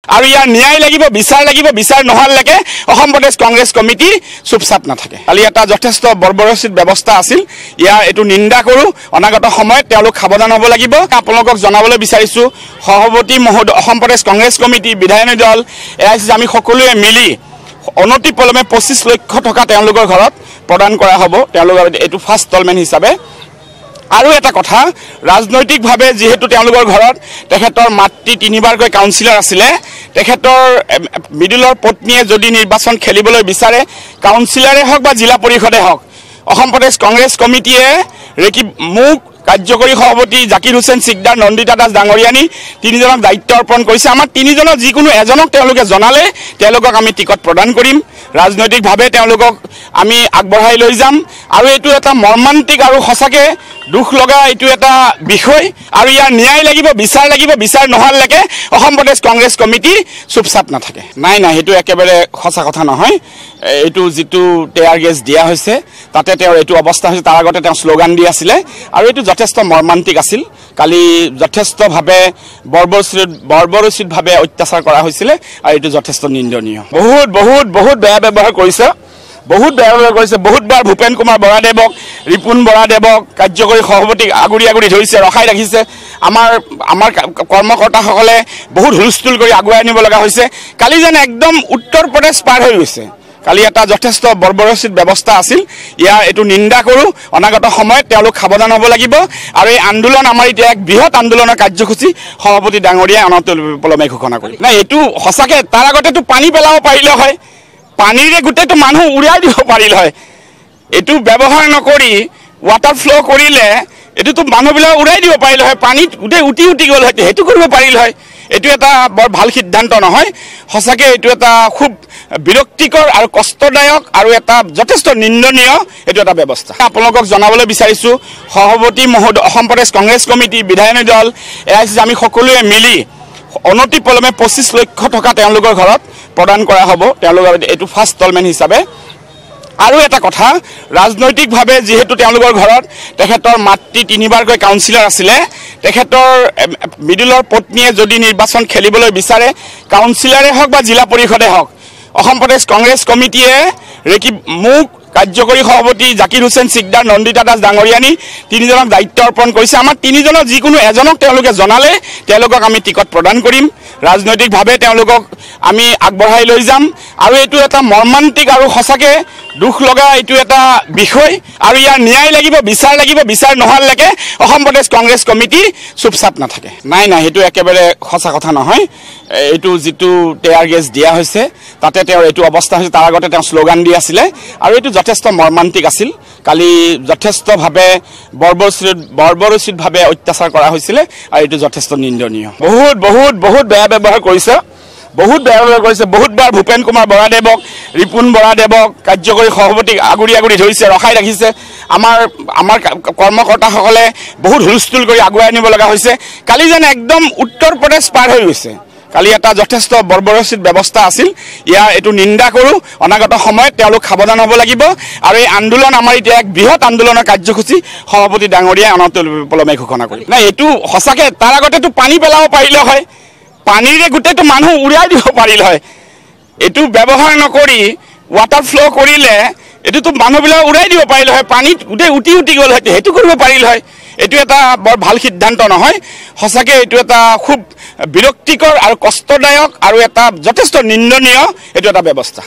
আৰু ইয়াৰ ন্যায় লাগিব, বিচাৰ নোহোৱালৈকে অসম প্ৰদেশ কংগ্ৰেছ কমিটি চুপচাপ নাথাকে। কালি এটা যথেষ্ট বৰ্বৰোচিত ব্যৱস্থা আছিল, ইয়াৰ এইটো নিন্দা কৰোঁ। অনাগত সময়ত তেওঁলোক সাৱধান হ'ব লাগিব। আপোনালোকক জনাবলৈ বিচাৰিছোঁ, সভাপতি মহোদয়, অসম প্ৰদেশ কংগ্ৰেছ কমিটি, বিধায়িনী দল, এআইচিচি আমি সকলোৱে মিলি অনতিপলমে 25 লক্ষ টকা তেওঁলোকৰ ঘৰত প্ৰদান কৰা হ'ব, তেওঁলোকৰ এইটো ফাৰ্ষ্ট ইনষ্টলমেণ্ট হিচাপে। আৰু এটা কথা, ৰাজনৈতিকভাৱে যিহেতু তেওঁলোকৰ ঘৰত তেখেতৰ মাতৃ 3বাৰকৈ কাউন্সিলৰ আছিলে, তেখেতৰ মিডিলৰ পত্নীয়ে যদি নিৰ্বাচন খেলিবলৈ বিচাৰে, কাউন্সিলৰে হওক বা জিলা পৰিষদে হওক, অসম প্ৰদেশ কংগ্ৰেছ কমিটিয়ে মোক কাৰ্যকৰী সভাপতি জাকিৰ হুছেইন চিকদাৰ, নন্দিতা দাস ডাঙৰীয়ানী 3জনক দায়িত্ব অৰ্পণ কৰিছে। আমাৰ 3জনৰ যিকোনো এজনক তেওঁলোকে জনালে তেওঁলোকক আমি টিকট প্ৰদান কৰিম। ৰাজনৈতিকভাৱে তেওঁলোকক আমি আগবঢ়াই লৈ যাম। আৰু এইটো এটা মৰ্মান্তিক আৰু সঁচাকৈ দুখ লগা এইটো এটা বিষয়। আৰু ইয়াৰ ন্যায় লাগিব, বিচাৰ নোহোৱালৈকে অসম প্ৰদেশ কংগ্ৰেছ কমিটি চুপচাপ নাথাকে। নাই, সেইটো একেবাৰে সঁচা কথা নহয়। এইটো যিটো টেয়াৰ গেছ দিয়া হৈছে তাতে তেওঁৰ এইটো অৱস্থা হৈছে। তাৰ আগতে তেওঁ শ্লোগান দি আছিলে আৰু এইটো যথেষ্ট মৰ্মান্তিক আছিল। কালি যথেষ্টভাৱে বৰ্বৰোচিতভাৱে অত্যাচাৰ কৰা হৈছিলে আৰু এইটো যথেষ্ট নিন্দনীয়। বহুত বেয়া ব্যৱহাৰ কৰিছে, বহুতবাৰ ভূপেন কুমাৰ বৰাদেৱক, ৰিপুণ বৰাদেৱক কাৰ্যকৰী সভাপতিক আগুৰি ধৰিছে, ৰখাই ৰাখিছে। আমাৰ কৰ্মকৰ্তাসকলে বহুত হুলস্থুল কৰি আগুৱাই আনিব লগা হৈছে। কালি যেন একদম উত্তৰ প্ৰদেশ পাৰ হৈ গৈছে। কালি এটা যথেষ্ট বৰ্বৰোচিত ব্যৱস্থা আছিল, ইয়াৰ এইটো নিন্দা কৰোঁ। অনাগত সময়ত তেওঁলোক সাৱধান হ'ব লাগিব। আৰু এই আন্দোলন আমাৰ এতিয়া এক বৃহৎ আন্দোলনৰ কাৰ্যসূচী সভাপতি ডাঙৰীয়াই অনতিপলমে ঘোষণা কৰি। নাই, এইটো সঁচাকৈ তাৰ আগতেতো পানী পেলাব পাৰিলে হয়, পানীৰে গোটেইটো মানুহ উৰাই দিব পাৰিল হয়। এইটো ব্যৱহাৰ নকৰি ৱাটাৰ ফ্ল' কৰিলে এইটোতো মানুহবিলাক উৰাই দিব পাৰিলে হয়, পানীত গোটেই উটি গ'ল হয়, সেইটো কৰিব পাৰিল হয়। এইটো এটা বৰ ভাল সিদ্ধান্ত নহয়। সঁচাকৈ এইটো এটা খুব বিৰক্তিকৰ আৰু কষ্টদায়ক আৰু এটা যথেষ্ট নিন্দনীয় এইটো এটা ব্যৱস্থা। আপোনালোকক জনাবলৈ বিচাৰিছোঁ, সভাপতি মহোদয়, অসম প্ৰদেশ কংগ্ৰেছ কমিটি, বিধায়িনী দল, এআইচিচি আমি সকলোৱে মিলি অনতিপলমে 25 লক্ষ টকা তেওঁলোকৰ ঘৰত প্ৰদান কৰা হ'ব, তেওঁলোকৰ এইটো ফাৰ্ষ্ট ইনষ্টলমেণ্ট হিচাপে। আৰু এটা কথা, ৰাজনৈতিকভাৱে যিহেতু তেওঁলোকৰ ঘৰত তেখেতৰ মাতৃ 3বাৰকৈ কাউন্সিলৰ আছিলে, তেখেতৰ মিডিলৰ পত্নীয়ে যদি নিৰ্বাচন খেলিবলৈ বিচাৰে, কাউন্সিলৰে হওক বা জিলা পৰিষদে হওক, অসম প্ৰদেশ কংগ্ৰেছ কমিটিয়ে মোক কাৰ্যকৰী সভাপতি জাকিৰ হুছেইন চিকদাৰ, নন্দিতা দাস ডাঙৰীয়ানী 3জনক দায়িত্ব অৰ্পণ কৰিছে। আমাৰ 3জনৰ যিকোনো এজনক তেওঁলোকে জনালে তেওঁলোকক আমি টিকট প্ৰদান কৰিম। ৰাজনৈতিকভাৱে তেওঁলোকক আমি আগবঢ়াই লৈ যাম। আৰু এইটো এটা মৰ্মান্তিক আৰু সঁচাকৈ দুখ লগা এইটো এটা বিষয়। আৰু ইয়াৰ ন্যায় লাগিব, বিচাৰ নোহোৱালৈকে অসম প্ৰদেশ কংগ্ৰেছ কমিটি চুপচাপ নাথাকে। নাই, সেইটো একেবাৰে সঁচা কথা নহয়। এইটো যিটো টেয়াৰ গেছ দিয়া হৈছে তাতে তেওঁৰ এইটো অৱস্থা হৈছে। তাৰ আগতে তেওঁ শ্লোগান দি আছিলে আৰু এইটো যথেষ্ট মৰ্মান্তিক আছিল। কালি যথেষ্টভাৱে বৰ্বৰোচিতভাৱে অত্যাচাৰ কৰা হৈছিলে আৰু এইটো যথেষ্ট নিন্দনীয়। বহুত বেয়া ব্যৱহাৰ কৰিছে, বহুতবাৰ ভূপেন কুমাৰ বৰাদেৱক, ৰিপুণ বৰাদেৱক কাৰ্যকৰী সভাপতিক আগুৰি ধৰিছে, ৰখাই ৰাখিছে। আমাৰ কৰ্মকৰ্তাসকলে বহুত হুলস্থুল কৰি আগুৱাই আনিব লগা হৈছে। কালি যেন একদম উত্তৰ প্ৰদেশ পাৰ হৈ গৈছে। কালি এটা যথেষ্ট বৰ্বৰোচিত ব্যৱস্থা আছিল, ইয়াৰ এইটো নিন্দা কৰোঁ। অনাগত সময়ত তেওঁলোক সাৱধান হ'ব লাগিব। আৰু এই আন্দোলন আমাৰ এতিয়া এক বৃহৎ আন্দোলনৰ কাৰ্যসূচী সভাপতি ডাঙৰীয়াই অনতিপলমে ঘোষণা কৰি। নাই, এইটো সঁচাকৈ তাৰ আগতেতো পানী পেলাব পাৰিলে হয়, পানীৰে গোটেইটো মানুহ উৰাই দিব পাৰিল হয়। এইটো ব্যৱহাৰ নকৰি ৱাটাৰ ফ্ল' কৰিলে এইটোতো মানুহবিলাক উৰাই দিব পাৰিলে হয়, পানীত গোটেই উটি গ'ল হয়, সেইটো কৰিব পাৰিল হয়। এইটো এটা বৰ ভাল সিদ্ধান্ত নহয়। সঁচাকৈ এইটো এটা খুব বিৰক্তিকৰ আৰু কষ্টদায়ক আৰু এটা যথেষ্ট নিন্দনীয় এইটো এটা ব্যৱস্থা।